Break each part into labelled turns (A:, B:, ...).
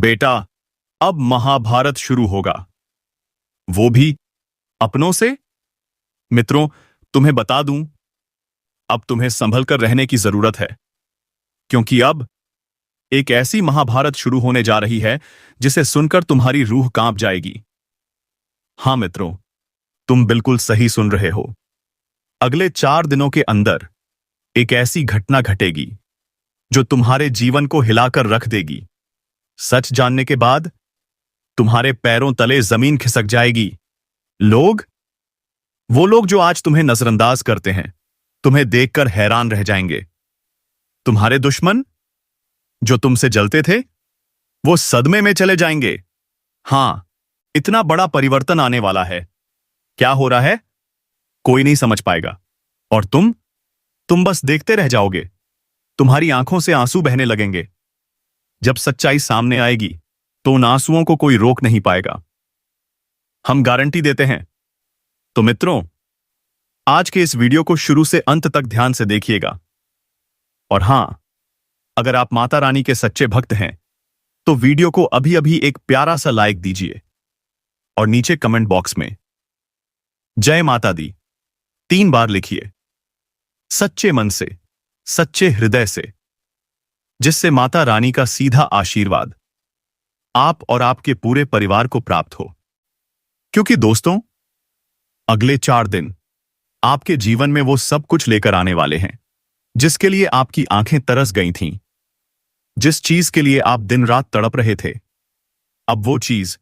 A: बेटा, अब महाभारत शुरू होगा, वो भी अपनों से। मित्रों, तुम्हें बता दूं, अब तुम्हें संभल कर रहने की जरूरत है, क्योंकि अब एक ऐसी महाभारत शुरू होने जा रही है जिसे सुनकर तुम्हारी रूह कांप जाएगी। हां मित्रों, तुम बिल्कुल सही सुन रहे हो। अगले 4 दिनों के अंदर एक ऐसी घटना घटेगी जो तुम्हारे जीवन को हिलाकर रख देगी। सच जानने के बाद तुम्हारे पैरों तले जमीन खिसक जाएगी। लोग, वो लोग जो आज तुम्हें नजरअंदाज करते हैं, तुम्हें देखकर हैरान रह जाएंगे। तुम्हारे दुश्मन जो तुमसे जलते थे, वो सदमे में चले जाएंगे। हां, इतना बड़ा परिवर्तन आने वाला है। क्या हो रहा है, कोई नहीं समझ पाएगा, और तुम बस देखते रह जाओगे। तुम्हारी आंखों से आंसू बहने लगेंगे। जब सच्चाई सामने आएगी तो उन आंसुओं को कोई रोक नहीं पाएगा। हम गारंटी देते हैं। तो मित्रों, आज के इस वीडियो को शुरू से अंत तक ध्यान से देखिएगा। और हां, अगर आप माता रानी के सच्चे भक्त हैं तो वीडियो को अभी अभी एक प्यारा सा लाइक दीजिए और नीचे कमेंट बॉक्स में जय माता दी 3 बार लिखिए, सच्चे मन से, सच्चे हृदय से, जिससे माता रानी का सीधा आशीर्वाद आप और आपके पूरे परिवार को प्राप्त हो। क्योंकि दोस्तों, अगले 4 दिन आपके जीवन में वो सब कुछ लेकर आने वाले हैं जिसके लिए आपकी आंखें तरस गई थीं, जिस चीज के लिए आप दिन रात तड़प रहे थे, अब वो चीज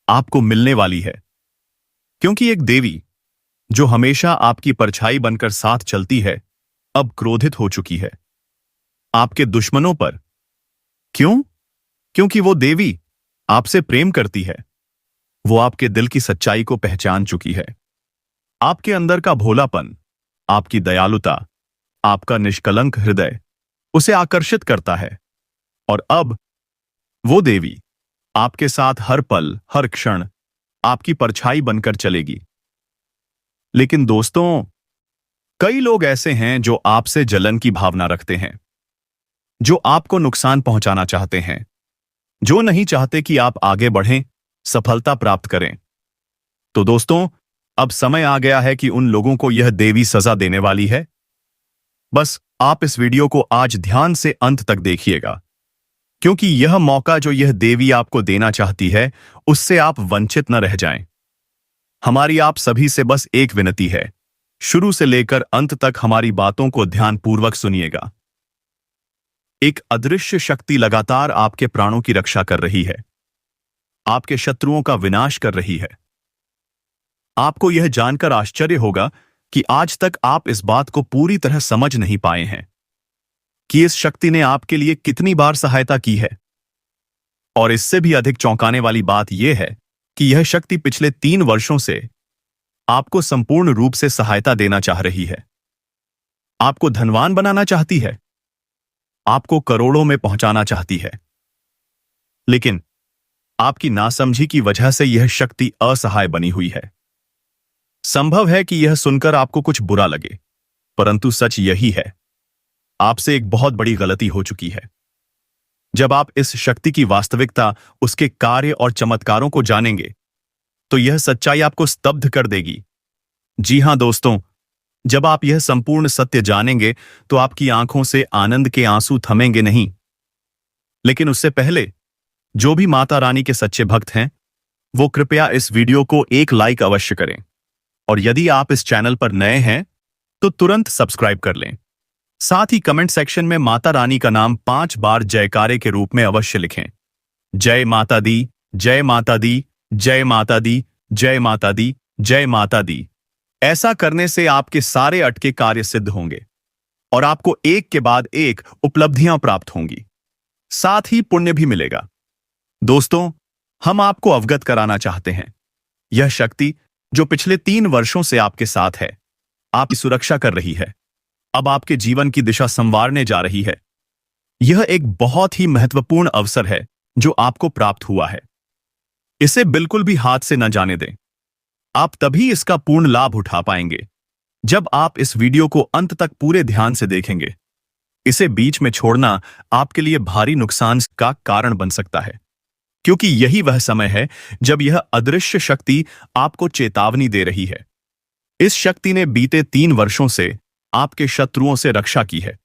A: आपको मिलने वाली है। क्योंकि एक देवी जो हमेशा आपकी परछाई बनकर साथ चलती है, अब क्रोधित हो चुकी है आपके दुश्मनों पर। क्यों? क्योंकि वो देवी आपसे प्रेम करती है। वो आपके दिल की सच्चाई को पहचान चुकी है। आपके अंदर का भोलापन, आपकी दयालुता, आपका निष्कलंक हृदय उसे आकर्षित करता है। और अब वो देवी आपके साथ हर पल, हर क्षण आपकी परछाई बनकर चलेगी। लेकिन दोस्तों, कई लोग ऐसे हैं जो आपसे जलन की भावना रखते हैं, जो आपको नुकसान पहुंचाना चाहते हैं, जो नहीं चाहते कि आप आगे बढ़ें, सफलता प्राप्त करें। तो दोस्तों, अब समय आ गया है कि उन लोगों को यह देवी सजा देने वाली है। बस आप इस वीडियो को आज ध्यान से अंत तक देखिएगा, क्योंकि यह मौका जो यह देवी आपको देना चाहती है, उससे आप वंचित न रह जाएं। हमारी आप सभी से बस एक विनती है, शुरू से लेकर अंत तक हमारी बातों को ध्यानपूर्वक सुनिएगा। एक अदृश्य शक्ति लगातार आपके प्राणों की रक्षा कर रही है, आपके शत्रुओं का विनाश कर रही है। आपको यह जानकर आश्चर्य होगा कि आज तक आप इस बात को पूरी तरह समझ नहीं पाए हैं कि इस शक्ति ने आपके लिए कितनी बार सहायता की है। और इससे भी अधिक चौंकाने वाली बात यह है कि यह शक्ति पिछले 3 वर्षों से आपको संपूर्ण रूप से सहायता देना चाह रही है। आपको धनवान बनाना चाहती है, आपको करोड़ों में पहुंचाना चाहती है। लेकिन आपकी नासमझी की वजह से यह शक्ति असहाय बनी हुई है। संभव है कि यह सुनकर आपको कुछ बुरा लगे, परंतु सच यही है, आपसे एक बहुत बड़ी गलती हो चुकी है। जब आप इस शक्ति की वास्तविकता, उसके कार्य और चमत्कारों को जानेंगे, तो यह सच्चाई आपको स्तब्ध कर देगी। जी हां दोस्तों, जब आप यह संपूर्ण सत्य जानेंगे तो आपकी आंखों से आनंद के आंसू थमेंगे नहीं। लेकिन उससे पहले जो भी माता रानी के सच्चे भक्त हैं, वो कृपया इस वीडियो को एक लाइक अवश्य करें। और यदि आप इस चैनल पर नए हैं तो तुरंत सब्सक्राइब कर लें। साथ ही कमेंट सेक्शन में माता रानी का नाम 5 बार जयकारे के रूप में अवश्य लिखें। जय माता दी, जय माता दी, जय माता दी, जय माता दी, जय माता दी। ऐसा करने से आपके सारे अटके कार्य सिद्ध होंगे और आपको एक के बाद एक उपलब्धियां प्राप्त होंगी, साथ ही पुण्य भी मिलेगा। दोस्तों, हम आपको अवगत कराना चाहते हैं, यह शक्ति जो पिछले 3 वर्षों से आपके साथ है, आपकी सुरक्षा कर रही है, अब आपके जीवन की दिशा संवारने जा रही है। यह एक बहुत ही महत्वपूर्ण अवसर है जो आपको प्राप्त हुआ है। इसे बिल्कुल भी हाथ से न जाने दें। आप तभी इसका पूर्ण लाभ उठा पाएंगे जब आप इस वीडियो को अंत तक पूरे ध्यान से देखेंगे। इसे बीच में छोड़ना आपके लिए भारी नुकसान का कारण बन सकता है। क्योंकि यही वह समय है जब यह अदृश्य शक्ति आपको चेतावनी दे रही है। इस शक्ति ने बीते 3 वर्षों से आपके शत्रुओं से रक्षा की है,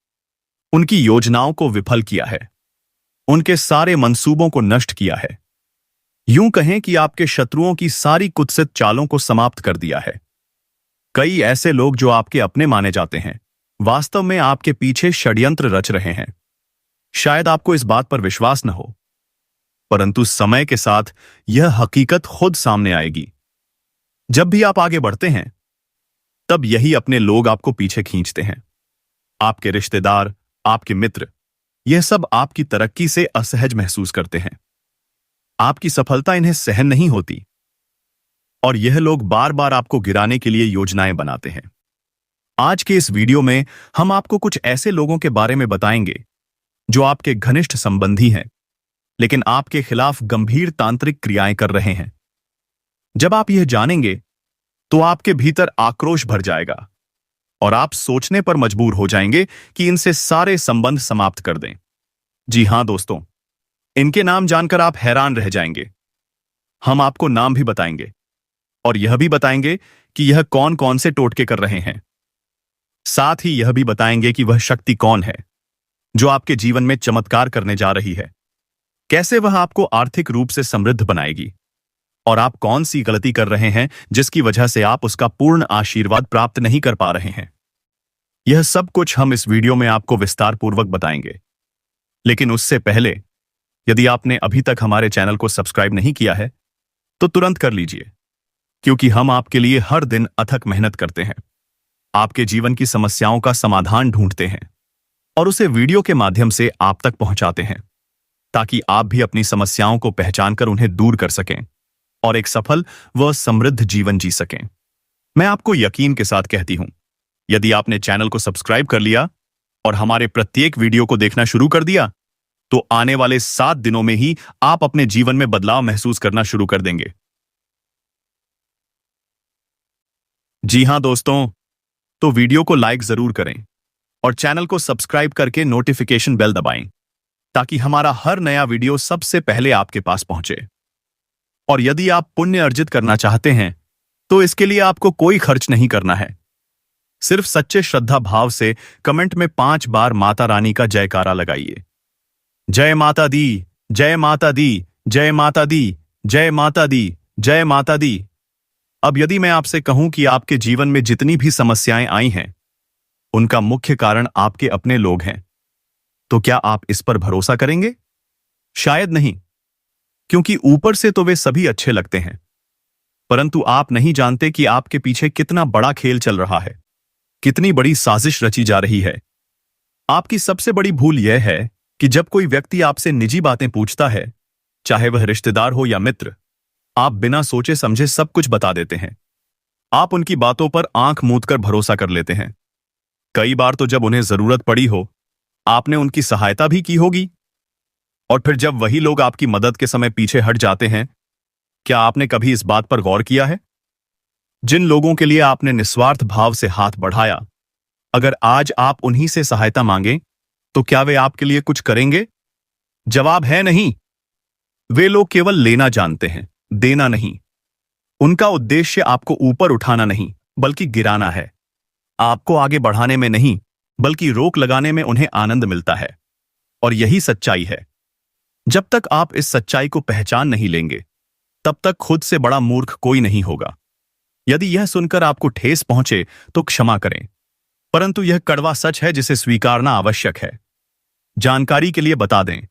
A: उनकी योजनाओं को विफल किया है, उनके सारे मंसूबों को नष्ट किया है। यूं कहें कि आपके शत्रुओं की सारी कुत्सित चालों को समाप्त कर दिया है। कई ऐसे लोग जो आपके अपने माने जाते हैं, वास्तव में आपके पीछे षड्यंत्र रच रहे हैं। शायद आपको इस बात पर विश्वास न हो, परंतु समय के साथ यह हकीकत खुद सामने आएगी। जब भी आप आगे बढ़ते हैं, तब यही अपने लोग आपको पीछे खींचते हैं। आपके रिश्तेदार, आपके मित्र, यह सब आपकी तरक्की से असहज महसूस करते हैं। आपकी सफलता इन्हें सहन नहीं होती और यह लोग बार बार आपको गिराने के लिए योजनाएं बनाते हैं। आज के इस वीडियो में हम आपको कुछ ऐसे लोगों के बारे में बताएंगे जो आपके घनिष्ठ संबंधी हैं, लेकिन आपके खिलाफ गंभीर तांत्रिक क्रियाएं कर रहे हैं। जब आप यह जानेंगे तो आपके भीतर आक्रोश भर जाएगा और आप सोचने पर मजबूर हो जाएंगे कि इनसे सारे संबंध समाप्त कर दें। जी हां दोस्तों, इनके नाम जानकर आप हैरान रह जाएंगे। हम आपको नाम भी बताएंगे और यह भी बताएंगे कि यह कौन कौन से टोटके कर रहे हैं। साथ ही यह भी बताएंगे कि वह शक्ति कौन है जो आपके जीवन में चमत्कार करने जा रही है, कैसे वह आपको आर्थिक रूप से समृद्ध बनाएगी और आप कौन सी गलती कर रहे हैं जिसकी वजह से आप उसका पूर्ण आशीर्वाद प्राप्त नहीं कर पा रहे हैं। यह सब कुछ हम इस वीडियो में आपको विस्तार पूर्वक बताएंगे। लेकिन उससे पहले, यदि आपने अभी तक हमारे चैनल को सब्सक्राइब नहीं किया है तो तुरंत कर लीजिए, क्योंकि हम आपके लिए हर दिन अथक मेहनत करते हैं, आपके जीवन की समस्याओं का समाधान ढूंढते हैं और उसे वीडियो के माध्यम से आप तक पहुंचाते हैं, ताकि आप भी अपनी समस्याओं को पहचानकर उन्हें दूर कर सकें और एक सफल व समृद्ध जीवन जी सकें। मैं आपको यकीन के साथ कहती हूं, यदि आपने चैनल को सब्सक्राइब कर लिया और हमारे प्रत्येक वीडियो को देखना शुरू कर दिया, तो आने वाले 7 दिनों में ही आप अपने जीवन में बदलाव महसूस करना शुरू कर देंगे। जी हां दोस्तों, तो वीडियो को लाइक जरूर करें और चैनल को सब्सक्राइब करके नोटिफिकेशन बेल दबाएं, ताकि हमारा हर नया वीडियो सबसे पहले आपके पास पहुंचे। और यदि आप पुण्य अर्जित करना चाहते हैं तो इसके लिए आपको कोई खर्च नहीं करना है। सिर्फ सच्चे श्रद्धा भाव से कमेंट में 5 बार माता रानी का जयकारा लगाइए। जय माता दी, जय माता दी, जय माता दी, जय माता दी, जय माता दी। अब यदि मैं आपसे कहूं कि आपके जीवन में जितनी भी समस्याएं आई हैं, उनका मुख्य कारण आपके अपने लोग हैं, तो क्या आप इस पर भरोसा करेंगे? शायद नहीं, क्योंकि ऊपर से तो वे सभी अच्छे लगते हैं, परंतु आप नहीं जानते कि आपके पीछे कितना बड़ा खेल चल रहा है, कितनी बड़ी साजिश रची जा रही है। आपकी सबसे बड़ी भूल यह है कि जब कोई व्यक्ति आपसे निजी बातें पूछता है, चाहे वह रिश्तेदार हो या मित्र, आप बिना सोचे समझे सब कुछ बता देते हैं। आप उनकी बातों पर आंख मूंद कर भरोसा कर लेते हैं। कई बार तो जब उन्हें जरूरत पड़ी हो, आपने उनकी सहायता भी की होगी, और फिर जब वही लोग आपकी मदद के समय पीछे हट जाते हैं, क्या आपने कभी इस बात पर गौर किया है? जिन लोगों के लिए आपने निस्वार्थ भाव से हाथ बढ़ाया, अगर आज आप उन्हीं से सहायता मांगें, तो क्या वे आपके लिए कुछ करेंगे? जवाब है नहीं। वे लोग केवल लेना जानते हैं, देना नहीं। उनका उद्देश्य आपको ऊपर उठाना नहीं, बल्कि गिराना है। आपको आगे बढ़ाने में नहीं, बल्कि रोक लगाने में उन्हें आनंद मिलता है। और यही सच्चाई है। जब तक आप इस सच्चाई को पहचान नहीं लेंगे, तब तक खुद से बड़ा मूर्ख कोई नहीं होगा। यदि यह सुनकर आपको ठेस पहुंचे तो क्षमा करें, परंतु यह कड़वा सच है जिसे स्वीकारना आवश्यक है। जानकारी के लिए बता दें,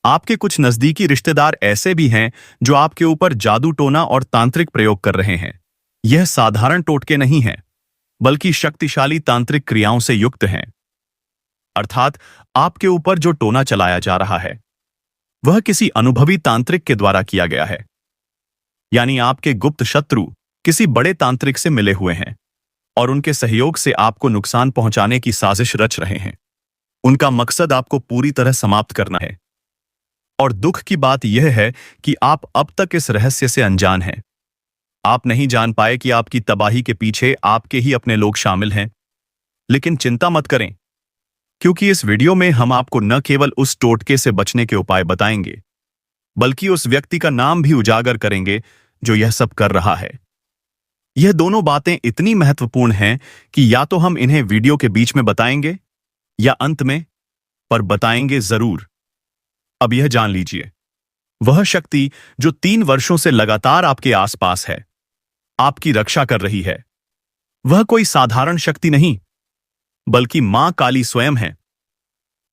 A: आपके कुछ नजदीकी रिश्तेदार ऐसे भी हैं जो आपके ऊपर जादू टोना और तांत्रिक प्रयोग कर रहे हैं। यह साधारण टोटके नहीं हैं, बल्कि शक्तिशाली तांत्रिक क्रियाओं से युक्त हैं। अर्थात आपके ऊपर जो टोना चलाया जा रहा है, वह किसी अनुभवी तांत्रिक के द्वारा किया गया है। यानी आपके गुप्त शत्रु किसी बड़े तांत्रिक से मिले हुए हैं और उनके सहयोग से आपको नुकसान पहुंचाने की साजिश रच रहे हैं। उनका मकसद आपको पूरी तरह समाप्त करना है। और दुख की बात यह है कि आप अब तक इस रहस्य से अनजान हैं। आप नहीं जान पाए कि आपकी तबाही के पीछे आपके ही अपने लोग शामिल हैं। लेकिन चिंता मत करें, क्योंकि इस वीडियो में हम आपको न केवल उस टोटके से बचने के उपाय बताएंगे, बल्कि उस व्यक्ति का नाम भी उजागर करेंगे जो यह सब कर रहा है। यह दोनों बातें इतनी महत्वपूर्ण हैं कि या तो हम इन्हें वीडियो के बीच में बताएंगे या अंत में, पर बताएंगे जरूर। अब यह जान लीजिए, वह शक्ति जो 3 वर्षों से लगातार आपके आसपास है, आपकी रक्षा कर रही है, वह कोई साधारण शक्ति नहीं, बल्कि मां काली स्वयं है।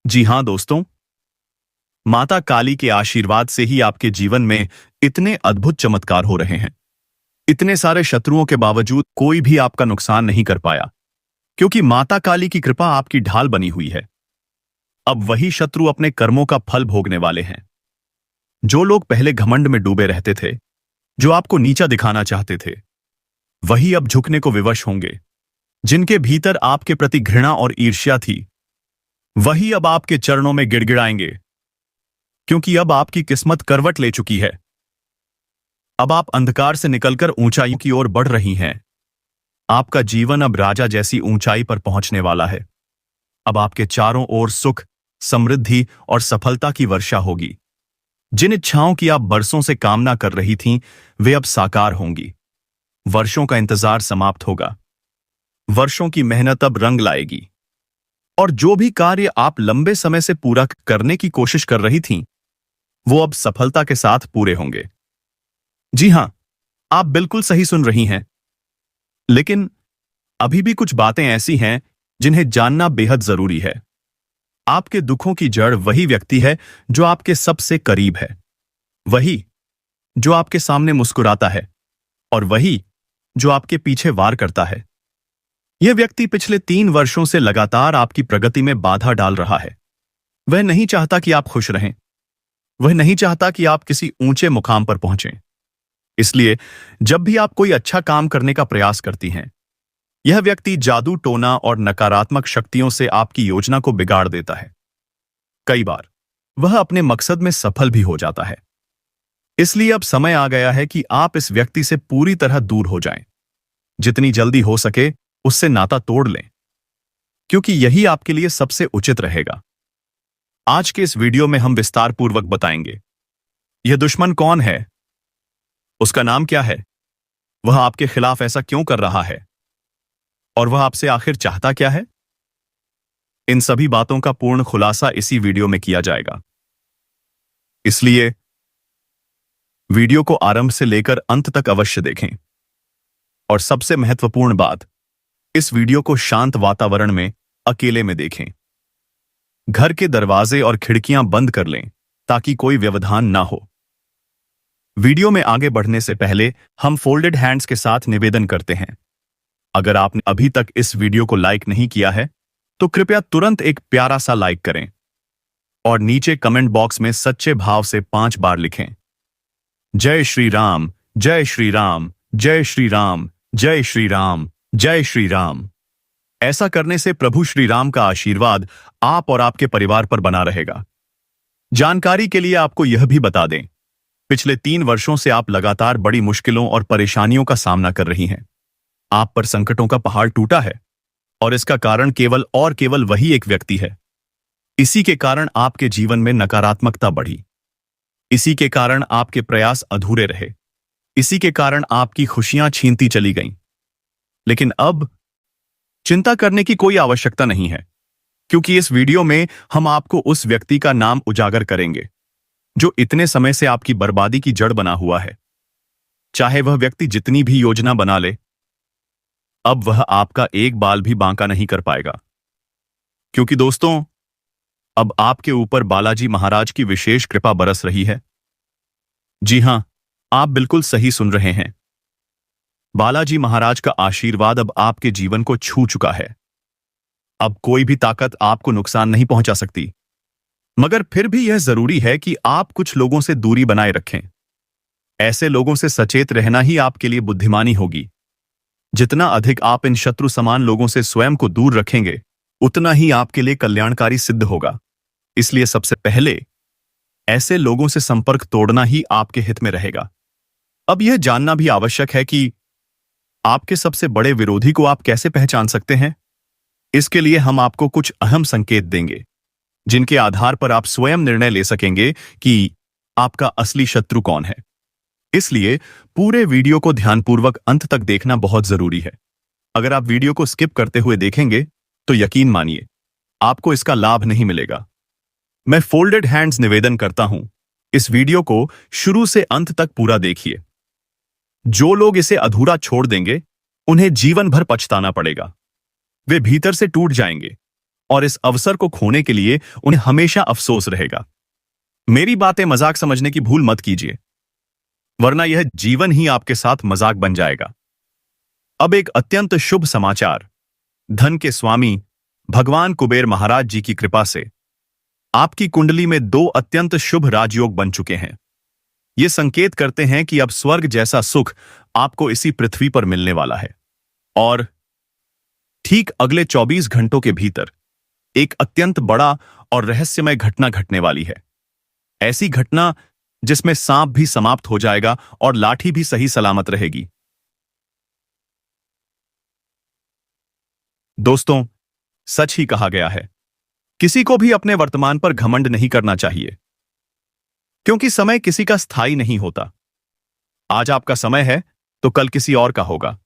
A: जी हां दोस्तों, माता काली के आशीर्वाद से ही आपके जीवन में इतने अद्भुत चमत्कार हो रहे हैं। इतने सारे शत्रुओं के बावजूद कोई भी आपका नुकसान नहीं कर पाया, क्योंकि माता काली की कृपा आपकी ढाल बनी हुई है। अब वही शत्रु अपने कर्मों का फल भोगने वाले हैं। जो लोग पहले घमंड में डूबे रहते थे, जो आपको नीचा दिखाना चाहते थे, वही अब झुकने को विवश होंगे। जिनके भीतर आपके प्रति घृणा और ईर्ष्या थी, वही अब आपके चरणों में गिड़गिड़ाएंगे, क्योंकि अब आपकी किस्मत करवट ले चुकी है। अब आप अंधकार से निकलकर ऊंचाइयों की ओर बढ़ रही हैं। आपका जीवन अब राजा जैसी ऊंचाई पर पहुंचने वाला है। अब आपके चारों ओर सुख, समृद्धि और सफलता की वर्षा होगी। जिन इच्छाओं की आप बरसों से कामना कर रही थीं, वे अब साकार होंगी। वर्षों का इंतजार समाप्त होगा। वर्षों की मेहनत अब रंग लाएगी। और जो भी कार्य आप लंबे समय से पूरा करने की कोशिश कर रही थीं, वो अब सफलता के साथ पूरे होंगे। जी हां, आप बिल्कुल सही सुन रही हैं। लेकिन अभी भी कुछ बातें ऐसी हैं जिन्हें जानना बेहद जरूरी है। आपके दुखों की जड़ वही व्यक्ति है जो आपके सबसे करीब है, वही जो आपके सामने मुस्कुराता है, और वही जो आपके पीछे वार करता है। यह व्यक्ति पिछले 3 वर्षों से लगातार आपकी प्रगति में बाधा डाल रहा है। वह नहीं चाहता कि आप खुश रहें। वह नहीं चाहता कि आप किसी ऊंचे मुकाम पर पहुंचें। इसलिए जब भी आप कोई अच्छा काम करने का प्रयास करती हैं, यह व्यक्ति जादू टोना और नकारात्मक शक्तियों से आपकी योजना को बिगाड़ देता है। कई बार वह अपने मकसद में सफल भी हो जाता है। इसलिए अब समय आ गया है कि आप इस व्यक्ति से पूरी तरह दूर हो जाएं। जितनी जल्दी हो सके उससे नाता तोड़ लें, क्योंकि यही आपके लिए सबसे उचित रहेगा। आज के इस वीडियो में हम विस्तारपूर्वक बताएंगे यह दुश्मन कौन है, उसका नाम क्या है, वह आपके खिलाफ ऐसा क्यों कर रहा है, और वह आपसे आखिर चाहता क्या है। इन सभी बातों का पूर्ण खुलासा इसी वीडियो में किया जाएगा। इसलिए वीडियो को आरंभ से लेकर अंत तक अवश्य देखें। और सबसे महत्वपूर्ण बात, इस वीडियो को शांत वातावरण में अकेले में देखें। घर के दरवाजे और खिड़कियां बंद कर लें ताकि कोई व्यवधान ना हो। वीडियो में आगे बढ़ने से पहले हम फोल्डेड हैंड्स के साथ निवेदन करते हैं। अगर आपने अभी तक इस वीडियो को लाइक नहीं किया है, तो कृपया तुरंत एक प्यारा सा लाइक करें और नीचे कमेंट बॉक्स में सच्चे भाव से 5 बार लिखें, जय श्री राम, जय श्री राम, जय श्री राम, जय श्री राम, जय श्री राम। ऐसा करने से प्रभु श्री राम का आशीर्वाद आप और आपके परिवार पर बना रहेगा। जानकारी के लिए आपको यह भी बता दें, पिछले 3 वर्षों से आप लगातार बड़ी मुश्किलों और परेशानियों का सामना कर रही हैं। आप पर संकटों का पहाड़ टूटा है, और इसका कारण केवल वही एक व्यक्ति है। इसी के कारण आपके जीवन में नकारात्मकता बढ़ी। इसी के कारण आपके प्रयास अधूरे रहे। इसी के कारण आपकी खुशियां छीनती चली गईं। लेकिन अब चिंता करने की कोई आवश्यकता नहीं है, क्योंकि इस वीडियो में हम आपको उस व्यक्ति का नाम उजागर करेंगे जो इतने समय से आपकी बर्बादी की जड़ बना हुआ है। चाहे वह व्यक्ति जितनी भी योजना बना ले, अब वह आपका एक बाल भी बांका नहीं कर पाएगा। क्योंकि दोस्तों, अब आपके ऊपर बालाजी महाराज की विशेष कृपा बरस रही है। जी हां, आप बिल्कुल सही सुन रहे हैं। बालाजी महाराज का आशीर्वाद अब आपके जीवन को छू चुका है। अब कोई भी ताकत आपको नुकसान नहीं पहुंचा सकती। मगर फिर भी यह जरूरी है कि आप कुछ लोगों से दूरी बनाए रखें। ऐसे लोगों से सचेत रहना ही आपके लिए बुद्धिमानी होगी। जितना अधिक आप इन शत्रु समान लोगों से स्वयं को दूर रखेंगे, उतना ही आपके लिए कल्याणकारी सिद्ध होगा। इसलिए सबसे पहले ऐसे लोगों से संपर्क तोड़ना ही आपके हित में रहेगा। अब यह जानना भी आवश्यक है कि आपके सबसे बड़े विरोधी को आप कैसे पहचान सकते हैं। इसके लिए हम आपको कुछ अहम संकेत देंगे, जिनके आधार पर आप स्वयं निर्णय ले सकेंगे कि आपका असली शत्रु कौन है। इसलिए पूरे वीडियो को ध्यानपूर्वक अंत तक देखना बहुत जरूरी है। अगर आप वीडियो को स्किप करते हुए देखेंगे तो यकीन मानिए आपको इसका लाभ नहीं मिलेगा। मैं फोल्डेड हैंड्स निवेदन करता हूं, इस वीडियो को शुरू से अंत तक पूरा देखिए। जो लोग इसे अधूरा छोड़ देंगे उन्हें जीवन भर पछताना पड़ेगा। वे भीतर से टूट जाएंगे और इस अवसर को खोने के लिए उन्हें हमेशा अफसोस रहेगा। मेरी बातें मजाक समझने की भूल मत कीजिए, वरना यह जीवन ही आपके साथ मजाक बन जाएगा। अब एक अत्यंत शुभ समाचार। धन के स्वामी भगवान कुबेर महाराज जी की कृपा से आपकी कुंडली में 2 अत्यंत शुभ राजयोग बन चुके हैं। ये संकेत करते हैं कि अब स्वर्ग जैसा सुख आपको इसी पृथ्वी पर मिलने वाला है। और ठीक अगले 24 घंटों के भीतर एक अत्यंत बड़ा और रहस्यमय घटना घटने वाली है। ऐसी घटना जिसमें सांप भी समाप्त हो जाएगा और लाठी भी सही सलामत रहेगी। दोस्तों, सच ही कहा गया है, किसी को भी अपने वर्तमान पर घमंड नहीं करना चाहिए, क्योंकि समय किसी का स्थायी नहीं होता। आज आपका समय है तो कल किसी और का होगा।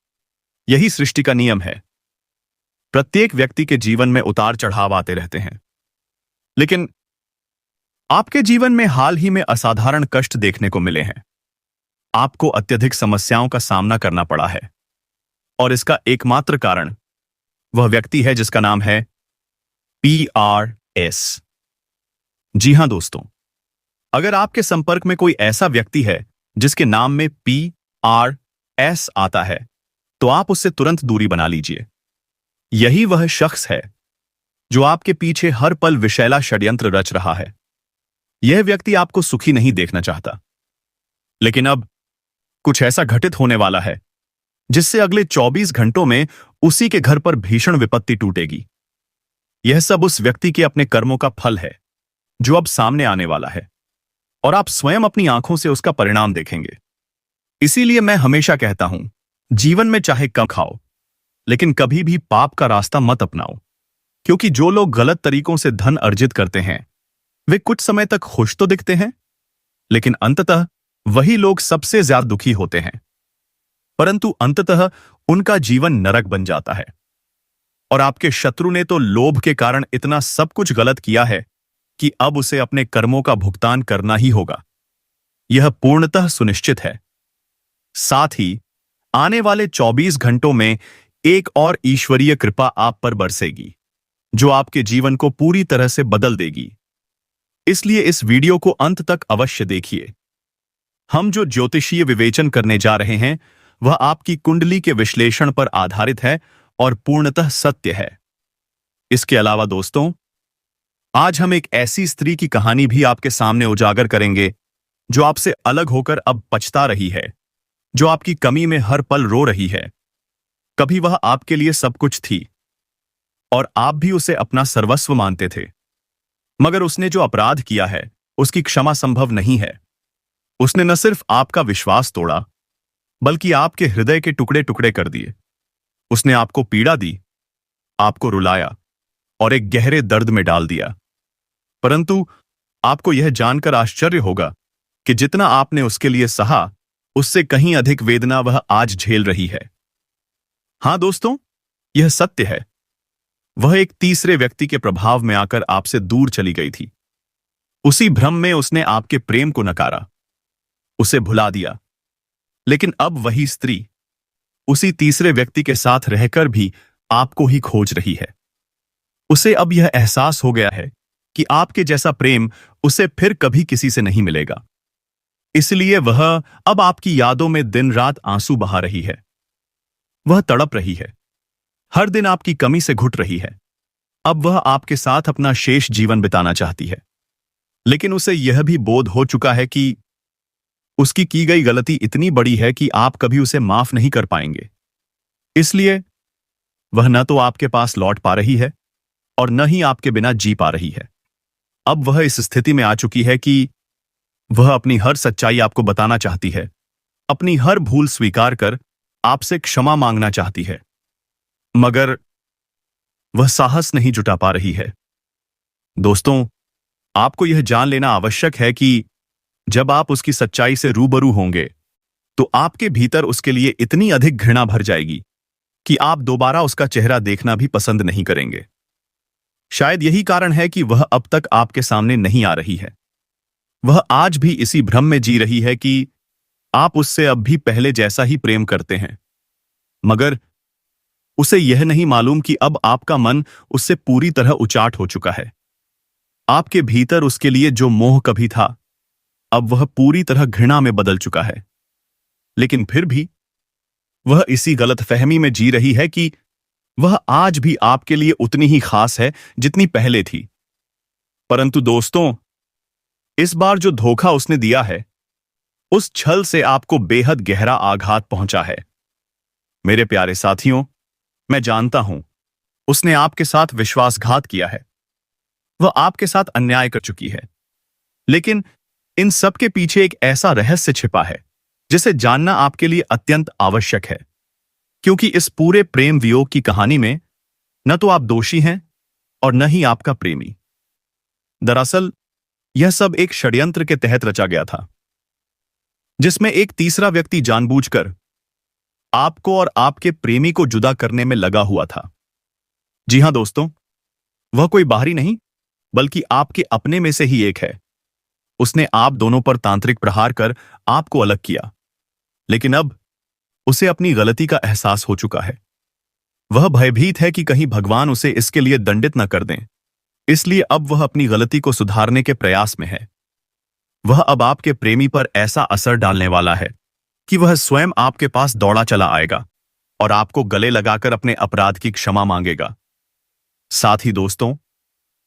A: यही सृष्टि का नियम है। प्रत्येक व्यक्ति के जीवन में उतार चढ़ाव आते रहते हैं, लेकिन आपके जीवन में हाल ही में असाधारण कष्ट देखने को मिले हैं। आपको अत्यधिक समस्याओं का सामना करना पड़ा है, और इसका एकमात्र कारण वह व्यक्ति है जिसका नाम है PRS। जी हां दोस्तों, अगर आपके संपर्क में कोई ऐसा व्यक्ति है जिसके नाम में PRS आता है, तो आप उससे तुरंत दूरी बना लीजिए। यही वह शख्स है जो आपके पीछे हर पल विषैला षड्यंत्र रच रहा है। यह व्यक्ति आपको सुखी नहीं देखना चाहता, लेकिन अब कुछ ऐसा घटित होने वाला है जिससे अगले 24 घंटों में उसी के घर पर भीषण विपत्ति टूटेगी। यह सब उस व्यक्ति के अपने कर्मों का फल है जो अब सामने आने वाला है, और आप स्वयं अपनी आंखों से उसका परिणाम देखेंगे। इसीलिए मैं हमेशा कहता हूं, जीवन में चाहे कम खाओ, लेकिन कभी भी पाप का रास्ता मत अपनाओ, क्योंकि जो लोग गलत तरीकों से धन अर्जित करते हैं वे कुछ समय तक खुश तो दिखते हैं, लेकिन अंततः वही लोग सबसे ज्यादा दुखी होते हैं। परंतु अंततः उनका जीवन नरक बन जाता है। और आपके शत्रु ने तो लोभ के कारण इतना सब कुछ गलत किया है कि अब उसे अपने कर्मों का भुगतान करना ही होगा। यह पूर्णतः सुनिश्चित है। साथ ही आने वाले 24 घंटों में एक और ईश्वरीय कृपा आप पर बरसेगी, जो आपके जीवन को पूरी तरह से बदल देगी। इसलिए इस वीडियो को अंत तक अवश्य देखिए। हम जो ज्योतिषीय विवेचन करने जा रहे हैं वह आपकी कुंडली के विश्लेषण पर आधारित है और पूर्णतः सत्य है। इसके अलावा दोस्तों, आज हम एक ऐसी स्त्री की कहानी भी आपके सामने उजागर करेंगे जो आपसे अलग होकर अब पछता रही है, जो आपकी कमी में हर पल रो रही है। कभी वह आपके लिए सब कुछ थी और आप भी उसे अपना सर्वस्व मानते थे, मगर उसने जो अपराध किया है उसकी क्षमा संभव नहीं है। उसने न सिर्फ आपका विश्वास तोड़ा, बल्कि आपके हृदय के टुकड़े टुकड़े कर दिए। उसने आपको पीड़ा दी, आपको रुलाया और एक गहरे दर्द में डाल दिया। परंतु आपको यह जानकर आश्चर्य होगा कि जितना आपने उसके लिए सहा, उससे कहीं अधिक वेदना वह आज झेल रही है। हां दोस्तों, यह सत्य है। वह एक तीसरे व्यक्ति के प्रभाव में आकर आपसे दूर चली गई थी। उसी भ्रम में उसने आपके प्रेम को नकारा, उसे भुला दिया। लेकिन अब वही स्त्री उसी तीसरे व्यक्ति के साथ रहकर भी आपको ही खोज रही है। उसे अब यह एहसास हो गया है कि आपके जैसा प्रेम उसे फिर कभी किसी से नहीं मिलेगा। इसलिए वह अब आपकी यादों में दिन रात आंसू बहा रही है। वह तड़प रही है, हर दिन आपकी कमी से घुट रही है। अब वह आपके साथ अपना शेष जीवन बिताना चाहती है, लेकिन उसे यह भी बोध हो चुका है कि उसकी की गई गलती इतनी बड़ी है कि आप कभी उसे माफ नहीं कर पाएंगे। इसलिए वह न तो आपके पास लौट पा रही है और न ही आपके बिना जी पा रही है। अब वह इस स्थिति में आ चुकी है कि वह अपनी हर सच्चाई आपको बताना चाहती है, अपनी हर भूल स्वीकार कर आपसे क्षमा मांगना चाहती है, मगर वह साहस नहीं जुटा पा रही है। दोस्तों, आपको यह जान लेना आवश्यक है कि जब आप उसकी सच्चाई से रूबरू होंगे तो आपके भीतर उसके लिए इतनी अधिक घृणा भर जाएगी कि आप दोबारा उसका चेहरा देखना भी पसंद नहीं करेंगे। शायद यही कारण है कि वह अब तक आपके सामने नहीं आ रही है। वह आज भी इसी भ्रम में जी रही है कि आप उससे अब भी पहले जैसा ही प्रेम करते हैं, मगर उसे यह नहीं मालूम कि अब आपका मन उससे पूरी तरह उचाट हो चुका है। आपके भीतर उसके लिए जो मोह कभी था, अब वह पूरी तरह घृणा में बदल चुका है। लेकिन फिर भी वह इसी गलतफहमी में जी रही है कि वह आज भी आपके लिए उतनी ही खास है जितनी पहले थी। परंतु दोस्तों, इस बार जो धोखा उसने दिया है, उस छल से आपको बेहद गहरा आघात पहुंचा है। मेरे प्यारे साथियों, मैं जानता हूं उसने आपके साथ विश्वासघात किया है, वह आपके साथ अन्याय कर चुकी है, लेकिन इन सब के पीछे एक ऐसा रहस्य छिपा है जिसे जानना आपके लिए अत्यंत आवश्यक है। क्योंकि इस पूरे प्रेम वियोग की कहानी में न तो आप दोषी हैं और न ही आपका प्रेमी। दरअसल यह सब एक षड्यंत्र के तहत रचा गया था, जिसमें एक तीसरा व्यक्ति जानबूझकर आपको और आपके प्रेमी को जुदा करने में लगा हुआ था। जी हां दोस्तों, वह कोई बाहरी नहीं बल्कि आपके अपने में से ही एक है। उसने आप दोनों पर तांत्रिक प्रहार कर आपको अलग किया, लेकिन अब उसे अपनी गलती का एहसास हो चुका है। वह भयभीत है कि कहीं भगवान उसे इसके लिए दंडित न कर दें, इसलिए अब वह अपनी गलती को सुधारने के प्रयास में है। वह अब आपके प्रेमी पर ऐसा असर डालने वाला है कि वह स्वयं आपके पास दौड़ा चला आएगा और आपको गले लगाकर अपने अपराध की क्षमा मांगेगा। साथ ही दोस्तों,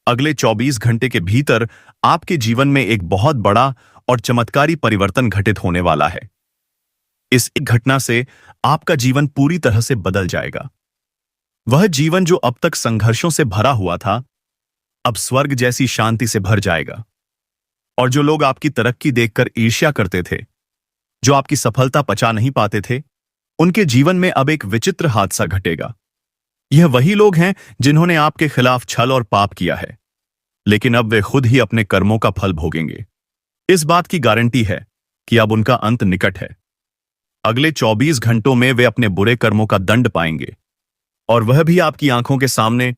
A: अगले 24 घंटे के भीतर आपके जीवन में एक बहुत बड़ा और चमत्कारी परिवर्तन घटित होने वाला है। इस एक घटना से आपका जीवन पूरी तरह से बदल जाएगा। वह जीवन जो अब तक संघर्षों से भरा हुआ था, अब स्वर्ग जैसी शांति से भर जाएगा। और जो लोग आपकी तरक्की देखकर ईर्ष्या करते थे, जो आपकी सफलता पचा नहीं पाते थे, उनके जीवन में अब एक विचित्र हादसा घटेगा। यह वही लोग हैं जिन्होंने आपके खिलाफ छल और पाप किया है, लेकिन अब वे खुद ही अपने कर्मों का फल भोगेंगे। इस बात की गारंटी है कि अब उनका अंत निकट है। अगले 24 घंटों में वे अपने बुरे कर्मों का दंड पाएंगे, और वह भी आपकी आंखों के सामने।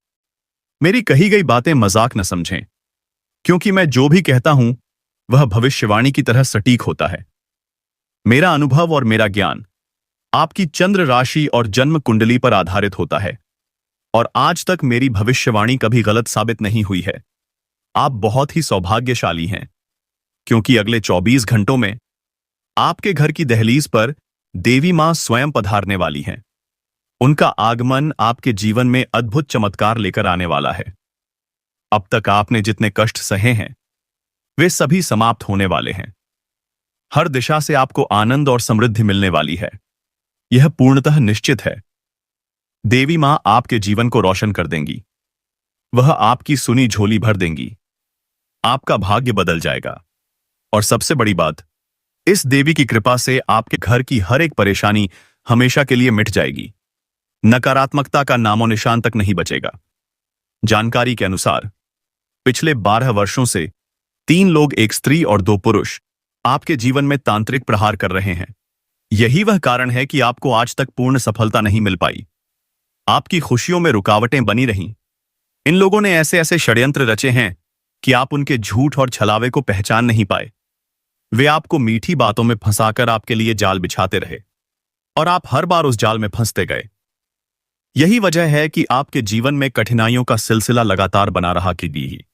A: मेरी कही गई बातें मजाक न समझें, क्योंकि मैं जो भी कहता हूं वह भविष्यवाणी की तरह सटीक होता है। मेरा अनुभव और मेरा ज्ञान आपकी चंद्र राशि और जन्म कुंडली पर आधारित होता है, और आज तक मेरी भविष्यवाणी कभी गलत साबित नहीं हुई है। आप बहुत ही सौभाग्यशाली हैं, क्योंकि अगले 24 घंटों में आपके घर की दहलीज पर देवी मां स्वयं पधारने वाली हैं। उनका आगमन आपके जीवन में अद्भुत चमत्कार लेकर आने वाला है। अब तक आपने जितने कष्ट सहे हैं, वे सभी समाप्त होने वाले हैं। हर दिशा से आपको आनंद और समृद्धि मिलने वाली है। यह पूर्णतः निश्चित है। देवी मां आपके जीवन को रोशन कर देंगी। वह आपकी सुनी झोली भर देंगी। आपका भाग्य बदल जाएगा। और सबसे बड़ी बात, इस देवी की कृपा से आपके घर की हर एक परेशानी हमेशा के लिए मिट जाएगी। नकारात्मकता का नामो निशान तक नहीं बचेगा। जानकारी के अनुसार पिछले 12 वर्षों से 3 लोग, एक स्त्री और 2 पुरुष, आपके जीवन में तांत्रिक प्रहार कर रहे हैं। यही वह कारण है कि आपको आज तक पूर्ण सफलता नहीं मिल पाई। आपकी खुशियों में रुकावटें बनी रहीं। इन लोगों ने ऐसे ऐसे षड्यंत्र रचे हैं कि आप उनके झूठ और छलावे को पहचान नहीं पाए। वे आपको मीठी बातों में फंसाकर आपके लिए जाल बिछाते रहे, और आप हर बार उस जाल में फंसते गए। यही वजह है कि आपके जीवन में कठिनाइयों का सिलसिला लगातार बना रहा कि दी ही।